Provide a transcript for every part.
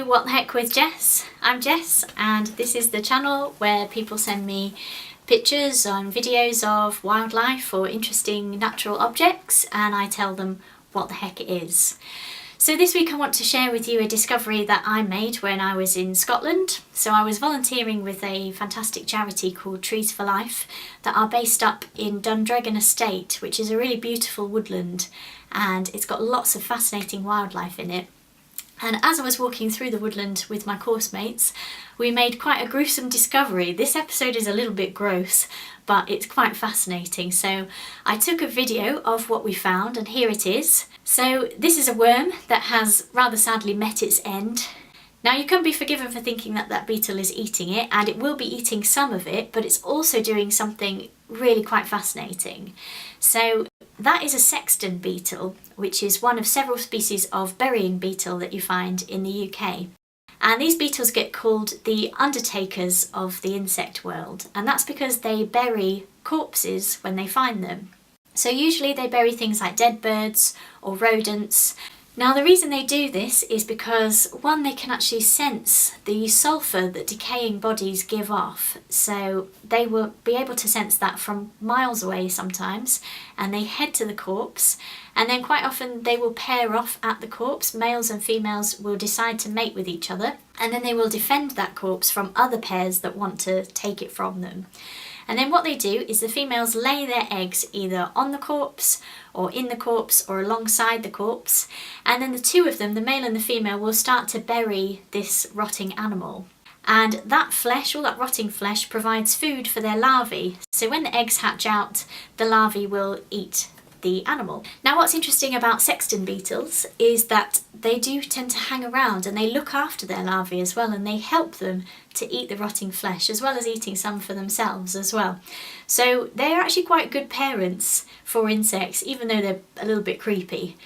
What the Heck with Jess. I'm Jess and this is the channel where people send me pictures and videos of wildlife or interesting natural objects and I tell them what the heck it is. So this week I want to share with you a discovery that I made when I was in Scotland. So I was volunteering with a fantastic charity called Trees for Life that are based up in Dundregan Estate, which is a really beautiful woodland and it's got lots of fascinating wildlife in it. And as I was walking through the woodland with my course mates, we made quite a gruesome discovery. This episode is a little bit gross, but it's quite fascinating. So I took a video of what we found and here it is. So this is a worm that has rather sadly met its end. Now you can be forgiven for thinking that that beetle is eating it, and it will be eating some of it, but it's also doing something really quite fascinating. So that is a sexton beetle, which is one of several species of burying beetle that you find in the UK. And these beetles get called the undertakers of the insect world, and that's because they bury corpses when they find them. So usually they bury things like dead birds or rodents. Now the reason they do this is because, one, they can actually sense the sulphur that decaying bodies give off. So they will be able to sense that from miles away sometimes, and they head to the corpse, and then quite often they will pair off at the corpse. Males and females will decide to mate with each other, and then they will defend that corpse from other pairs that want to take it from them. And then what they do is the females lay their eggs either on the corpse or in the corpse or alongside the corpse, and then the two of them, the male and the female, will start to bury this rotting animal. And that flesh, all that rotting flesh, provides food for their larvae. So when the eggs hatch out, the larvae will eat the animal. Now what's interesting about sexton beetles is that they do tend to hang around and they look after their larvae as well, and they help them to eat the rotting flesh as well as eating some for themselves as well. So they're actually quite good parents for insects, even though they're a little bit creepy.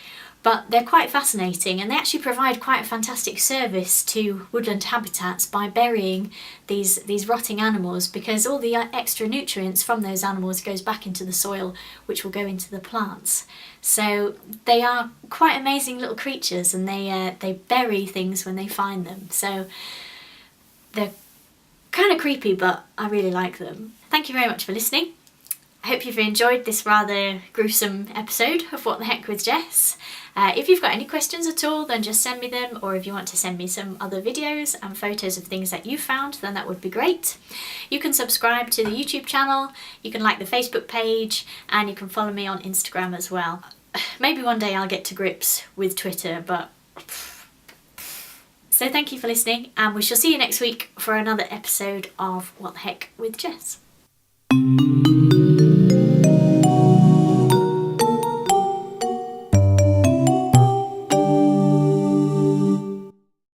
But they're quite fascinating, and they actually provide quite a fantastic service to woodland habitats by burying these rotting animals, because all the extra nutrients from those animals goes back into the soil, which will go into the plants. So they are quite amazing little creatures, and they bury things when they find them. So they're kind of creepy, but I really like them. Thank you very much for listening. I hope you've enjoyed this rather gruesome episode of What the Heck with Jess. If you've got any questions at all, then just send me them, or if you want to send me some other videos and photos of things that you found, then that would be great. You can subscribe to the YouTube channel, you can like the Facebook page, and you can follow me on Instagram as well. Maybe one day I'll get to grips with Twitter, but... So thank you for listening, and we shall see you next week for another episode of What the Heck with Jess.